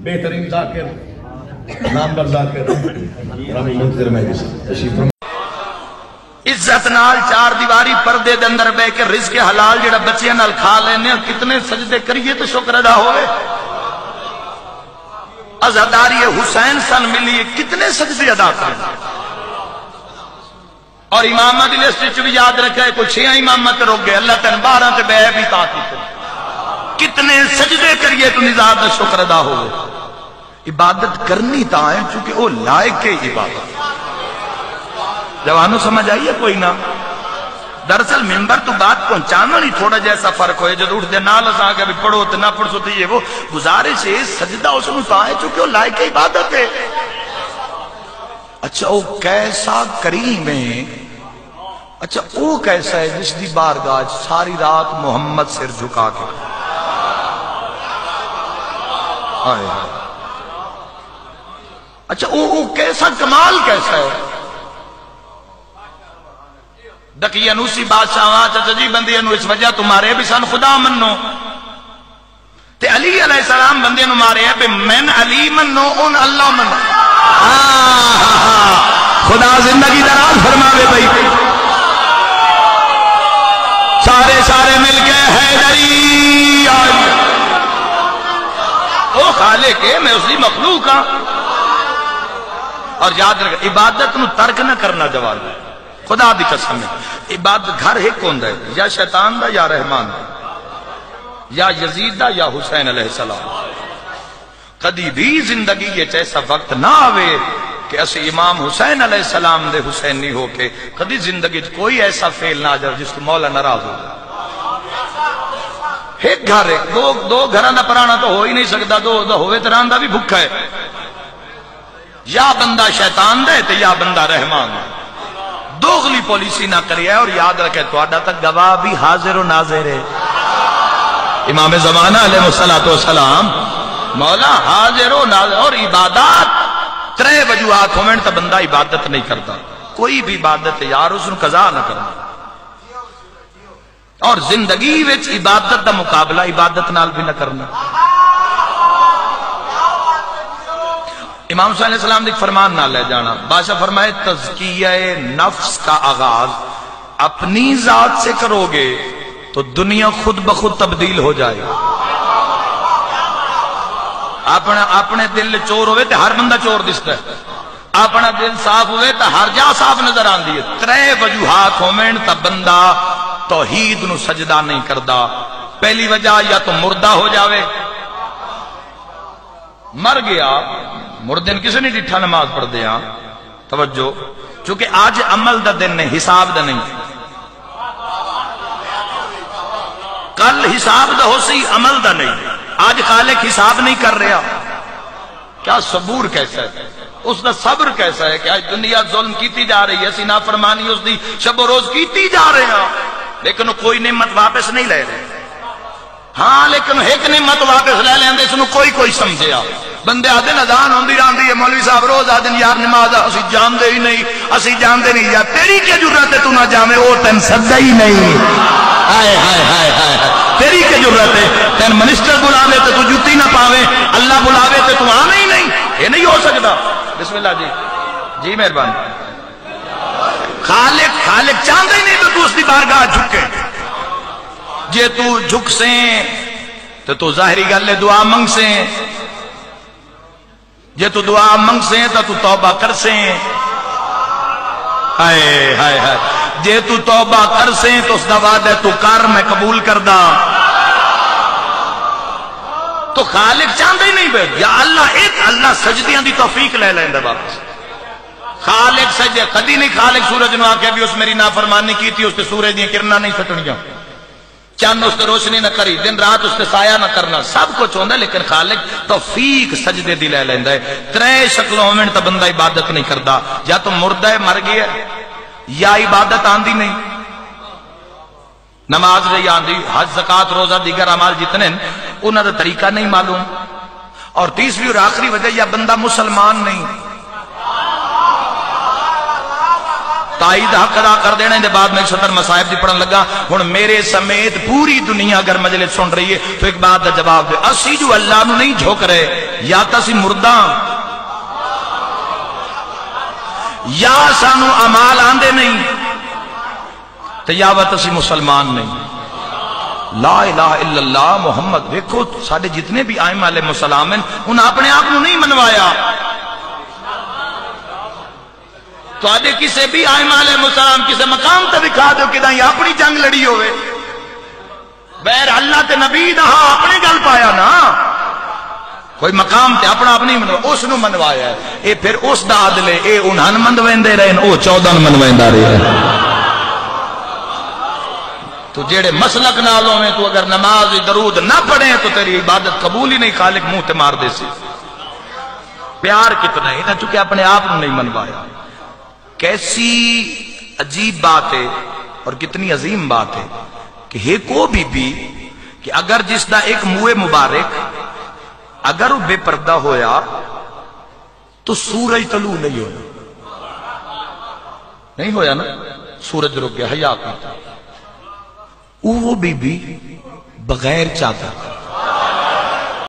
بہترین ذاکر نامور ذاکر رامی منتظر مجلس تشریف فرما عزت نال چار دیواری پردے دے اندر بے کے رزق حلال جڑا بچیاں نال کھا لینے کتنے سجدے کریے تو شکر ادا ہوئے عزاداری حسین سن ملی کتنے سجدے ادا کریں اور امامت لسٹ بھی یاد رکھے کوئی 6 امامت رک گئے اللہ تن 12 تے بے بھی تاکی کتنے سجدے کریے تو نزاد دا شکر ادا ہوئے عبادت کرنی تا ہے چونکہ وہ لائق ہے عبادت جوانوں سمجھ آئیے کوئی نہ دراصل ممبر تو بات پہنچانا نہیں تھوڑا جیسا فرق ہوئے جب اٹھ دے نالس آگے بھی پڑھو تو نہ پڑھ سوتے یہ وہ گزارش ہے سجدہ اس میں تا ہے چونکہ وہ لائق عبادت ہے اچھا وہ کیسا کریم ہے اچھا وہ کیسا ہے جس دی بارگاہ ساری رات محمد سر جھکا کے آئے اچھا وہ کیسا کمال کیسا ہے دقیہ نوسی بادشاہ چچا جی بندے انو اس وجہ تمہارے بھی سن خدا منو تے علی علیہ السلام بندے انو مارے ہیں من علی منو ان اللہ منو خدا زندگی دراز فرماوے بھائی سارے مل کے حیدری آئی او خالق ہے میں اسی مخلوق ہاں اور یاد رکھ عبادت نو ترک نہ کرنا جواب ہے خدا دی قسم ہے عبادت گھر ایک کون ہے یا شیطان دا یا رحمان دا یا یزید دا یا حسین علیہ السلام کدی بھی زندگی یہ ایسا وقت نہ آوے کہ اسی امام حسین علیہ السلام دے حسینی ہو کے کدی زندگی کوئی ایسا فیل نہ جائے جس کو مولا ناراض ہو ایک گھر ہے دو گھراں دا پرانا تو ہو ہی نہیں سکتا دو ہوئے تران دا بھی بھکھا ہے یا بندہ شیطان دے تے یا بندہ رحمان دے دوغلی پولیسی نہ کریے اور یاد رکھے تو آڈا تک گواہ بھی حاضر و ناظر ہے امام زمانہ علیہ السلام مولا حاضر و ناظر اور عبادات 3 وجوہات ہومن تا بندہ عبادت نہیں کرتا کوئی بھی عبادت یار اس نے قضا نہ کرنا اور زندگی وچ عبادت دا مقابلہ عبادت نال بھی نہ کرنا امام صلی اللہ علیہ وسلم نے فرمان نہ لے جانا بادشاہ فرمائے تزکیہ نفس کا آغاز اپنی ذات سے کرو گے تو دنیا خود بخود تبدیل ہو جائے اپنے دل چور ہوئے تو ہر بندہ چور دستا ہے اپنا دل صاف ہوئے تو ہر جا صاف نظر آن دیئے 3 وجوہات ہومن تا بندہ توحید نو سجدہ نہیں کردا پہلی وجہ یا تو مردہ ہو جاوے مر گیا مردن کسی نے ڈٹھا نماز پڑھ دیا توجہ چونکہ آج عمل دا دن نہیں حساب دا نہیں کل حساب دا ہو سی عمل دا نہیں آج خالق حساب نہیں کر رہا کیا صبور کیسا ہے اس دا صبر کیسا ہے کہ آج دنیا ظلم کیتی جا رہی ہے اسی نافرمانی اس دی شب و روز کیتی جا رہے ہیں لیکن کوئی نعمت واپس نہیں لے رہے ہاں لیکن ایک نعمت واپس لے لیں اس کو کوئی سمجھے بندے آدھے اذان ہوندی راندی ہے مولوی صاحب روز آدھے یار نماز اسی جاندے ہی نہیں اسی جاندے نہیں یا تیری کیا جرت ہے تو نہ جاوے او تن سدا ہی نہیں ہائے ہائے ہائے ہائے تیری کیا جرت ہے تن منسٹر بلاوے تو تو جوتی نہ پاوے اللہ بلاوے تو تو آنا ہی نہیں یہ نہیں ہو سکتا بسم اللہ جی مہربان خالق چاہتا ہی نہیں تو اس کی بارگاہ جھکے جے تو جھک سیں تو ظاہری گل دعا منگ سیں جے تو دعا منگ سیں تو توبہ کر سیں ہائے ہائے ہائے جے تو توبہ کر سیں تو اس دعوت ہے تو کر میں قبول کر دا تو خالق چاہتا ہی نہیں بیٹھ یا اللہ ایک اللہ سجدیاں دی توفیق لے لیں واپس خالق سجدے کدی نہیں خالق سورج نو آکے بھی اس میری نافرمانی کی تھی اس تے سورج دی کرنا نہیں سٹنیاں چند اس تے روشنی نہ کری دن رات اس تے سایہ نہ کرنا سب کچھ ہوندا لیکن خالق توفیق سجدے دی لے لیندا ہے 3 شکلوں ہوویں تے بندہ عبادت نہیں کردا یا تو مردہ ہے مر گیا یا عبادت آندی نہیں نماز نہیں آندی حج زکات روزہ دیگر اعمال جتنے انہاں دا طریقہ نہیں معلوم اور تیسری اور آخری وجہ یا بندہ مسلمان نہیں تائید حق ادا کر دینا. دے بعد میں 170 مصائب دی پڑھن لگا. ہن میرے سمیت پوری دنیا اگر مجلس سن رہی ہے تو ایک بات دا جواب دے, اسی جو اللہ نو نہیں جھوک رہے یا تا سی مردہ یا سانو عمال آندے نہیں تو یا وقت اسی مسلمان نہیں. لا الہ الا اللہ محمد. دیکھو ساڑھے جتنے بھی آئمہ علیہ السلام ہیں انہوں اپنے آپ کو نہیں منوایا. تو آدھے کسے بھی آئمہ علیہ السلام کسے مقام تے دکھا دو کہ یہ اپنی جنگ لڑی ہوئے, بیر اللہ تے نبی دہا اپنے گل پایا نا. کوئی مقام تے اپنا اپنی منوایا, اس نو منوایا ہے. اے پھر اس دا عدلے اے انہاں منویندے رہے او 14 منویندہ رہے. تو جیڑے مسلک نالوں میں تو اگر نماز درود نہ پڑھیں تو تیری عبادت قبول ہی نہیں. خالق منہ تے مار دے سی. پیار کتنا ہے نا, چونکہ اپنے آپ کو نہیں منوایا. کیسی عجیب بات ہے اور کتنی عظیم بات ہے کہ کو بھی کہ اگر جس دا ایک منہ مبارک اگر وہ بے پردہ ہویا تو سورج طلوع نہیں ہویا. نہیں ہویا نا, سورج رک گیا, حیا کرتا. وہ بی بغیر چادر